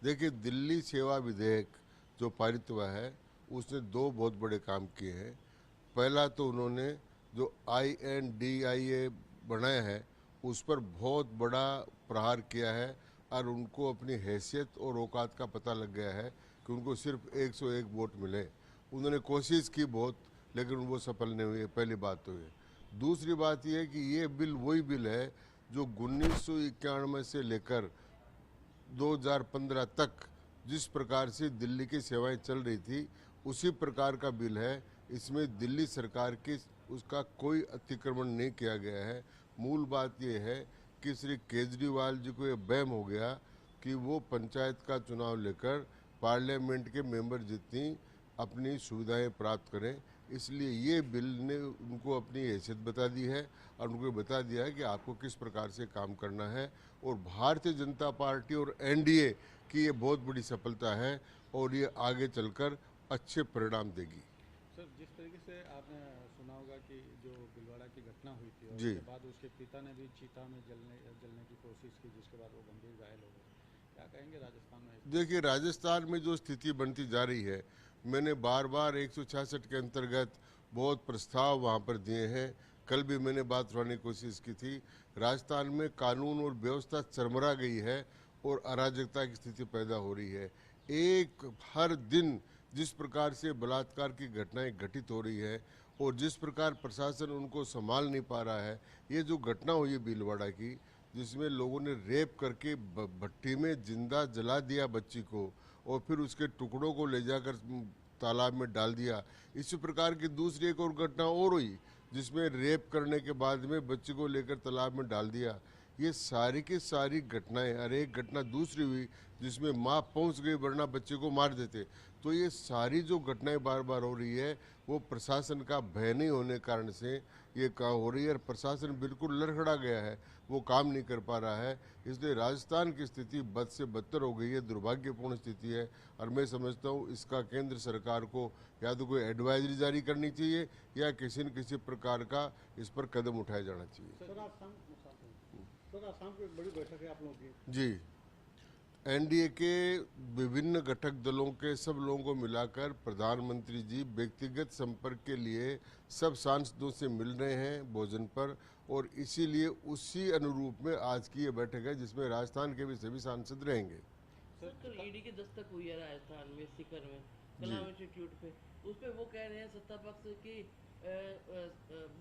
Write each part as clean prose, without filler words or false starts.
देखिए, दिल्ली सेवा विधेयक जो पारित हुआ है उसने दो बहुत बड़े काम किए हैं। पहला तो उन्होंने जो INDIA बनाया है उस पर बहुत बड़ा प्रहार किया है और उनको अपनी हैसियत और औकात का पता लग गया है कि उनको सिर्फ 101 वोट मिले। उन्होंने कोशिश की बहुत, लेकिन वो सफल नहीं हुई। पहली बात तो ये। दूसरी बात यह है कि ये बिल वही बिल है जो 1991 से लेकर 2015 तक जिस प्रकार से दिल्ली की सेवाएं चल रही थी उसी प्रकार का बिल है। इसमें दिल्ली सरकार की उसका कोई अतिक्रमण नहीं किया गया है। मूल बात यह है कि श्री केजरीवाल जी को ये वहम हो गया कि वो पंचायत का चुनाव लेकर पार्लियामेंट के मेंबर जितनी अपनी सुविधाएं प्राप्त करें, इसलिए ये बिल ने उनको अपनी हैसियत बता दी है और उनको बता दिया है कि आपको किस प्रकार से काम करना है। और भारतीय जनता पार्टी और NDA की ये बहुत बड़ी सफलता है और ये आगे चलकर अच्छे परिणाम देगी। सर, जिस तरीके से आपने सुना होगा कि जो भीलवाड़ा की घटना हुई थी और जी, उसके बाद उसके पिता ने भी चिता में जलने की कोशिश की, जिसके बाद वो गंभीर घायल हो गए। क्या कहेंगे राजस्थान में देखिए, राजस्थान में जो स्थिति बनती जा रही है, मैंने बार बार 166 के अंतर्गत बहुत प्रस्ताव वहाँ पर दिए हैं। कल भी मैंने बात उठाने की कोशिश की थी। राजस्थान में कानून और व्यवस्था चरमरा गई है और अराजकता की स्थिति पैदा हो रही है। हर दिन जिस प्रकार से बलात्कार की घटनाएं घटित हो रही है और जिस प्रकार प्रशासन उनको संभाल नहीं पा रहा है। ये जो घटना हुई है भीलवाड़ा की, जिसमें लोगों ने रेप करके भट्टी में जिंदा जला दिया बच्ची को और फिर उसके टुकड़ों को ले जाकर तालाब में डाल दिया। इसी प्रकार की दूसरी एक और घटना और हुई जिसमें रेप करने के बाद में बच्ची को लेकर तालाब में डाल दिया। ये सारी की सारी घटनाएं, और एक घटना दूसरी हुई जिसमें माँ पहुंच गई वरना बच्चे को मार देते। तो ये सारी जो घटनाएं बार बार हो रही है वो प्रशासन का भय नहीं होने कारण से ये काम हो रही है और प्रशासन बिल्कुल लड़खड़ा गया है, वो काम नहीं कर पा रहा है। इसलिए राजस्थान की स्थिति बद से बदतर हो गई है, दुर्भाग्यपूर्ण स्थिति है। और मैं समझता हूँ इसका केंद्र सरकार को या तो कोई एडवाइजरी जारी करनी चाहिए या किसी न किसी प्रकार का इस पर कदम उठाया जाना चाहिए। सर, आज शाम को एक बड़ी बैठक है आप लोगों की। जी, NDA के विभिन्न घटक दलों के सब लोगों को मिलाकर प्रधानमंत्री जी व्यक्तिगत संपर्क के लिए सब सांसदों से मिल रहे हैं भोजन पर, और इसीलिए उसी अनुरूप में आज की ये बैठक है जिसमें राजस्थान के भी सभी सांसद रहेंगे। सर, कल ED की दस्तक हुई है राजस्थान में सीकर में जी, कलाम इंस्टीट्यूट पे। उस पे वो कह रहे हैं सत्ता पक्ष की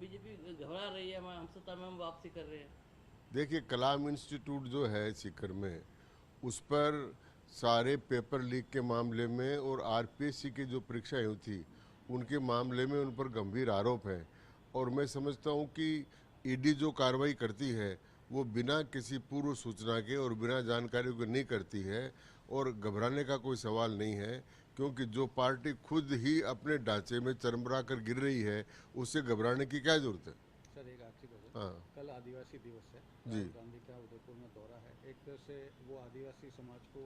बीजेपी घबरा रही है, हम सत्ता में हम वापसी कर रहे हैं। देखिए, कलाम इंस्टीट्यूट जो है सीकर में, उस पर सारे पेपर लीक के मामले में और RPSC की जो परीक्षाएं हुई थी उनके मामले में उन पर गंभीर आरोप हैं। और मैं समझता हूं कि ED जो कार्रवाई करती है वो बिना किसी पूर्व सूचना के और बिना जानकारी के नहीं करती है, और घबराने का कोई सवाल नहीं है, क्योंकि जो पार्टी खुद ही अपने ढांचे में चरमरा कर गिर रही है उससे घबराने की क्या जरूरत है। सर, एक आखिरी क्वेश्चन। हाँ कल आदिवासी दिवस है, जी, राहुल गांधी का उदयपुर में दौरा है। एक तरह से वो आदिवासी समाज को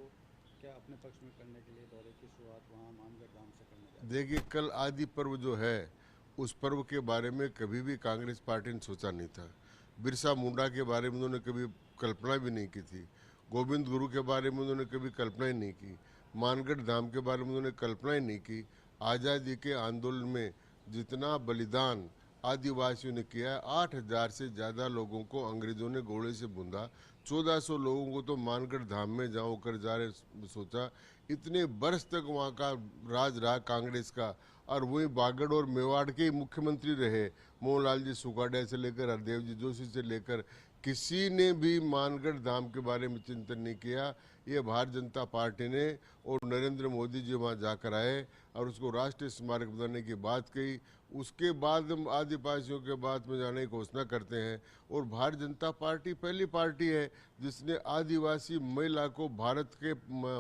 क्या अपने पक्ष में करने के लिए दौरे की शुरुआत वहाँ मानगढ़ धाम से करने जा रहे हैं। देखिए, कल आदि पर्व जो है उस पर्व के बारे में कभी भी कांग्रेस पार्टी ने सोचा नहीं था। बिरसा मुंडा के बारे में उन्होंने कभी कल्पना भी नहीं की थी। गोविंद गुरु के बारे में उन्होंने कभी कल्पना ही नहीं की। मानगढ़ धाम के बारे में उन्होंने कल्पना ही नहीं की। आज़ादी के आंदोलन में जितना बलिदान आदिवासियों ने किया है, 8,000 से ज़्यादा लोगों को अंग्रेज़ों ने घोड़े से बूंदा, 1400 लोगों को तो मानगढ़ धाम में जाओ कर जा रहे सोचा। इतने वर्ष तक वहाँ का राज रहा कांग्रेस का, और वही बागड़ और मेवाड़ के मुख्यमंत्री रहे। मोहनलाल जी सुखाड़िया से लेकर हरदेव जी जोशी से लेकर किसी ने भी मानगढ़ धाम के बारे में चिंतन नहीं किया। ये भारतीय जनता पार्टी ने और नरेंद्र मोदी जी वहाँ जाकर आए और उसको राष्ट्रीय स्मारक बनाने की बात कही। उसके बाद हम आदिवासियों के बाद में जाने की घोषणा करते हैं। और भारतीय जनता पार्टी पहली पार्टी है जिसने आदिवासी महिला को भारत के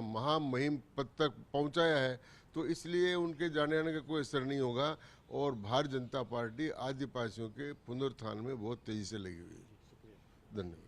महामहिम पद तक पहुंचाया है। तो इसलिए उनके जाने आने का कोई असर नहीं होगा। और भारतीय जनता पार्टी आदिवासियों के पुनरुत्थान में बहुत तेजी से लगी हुई है। धन्यवाद।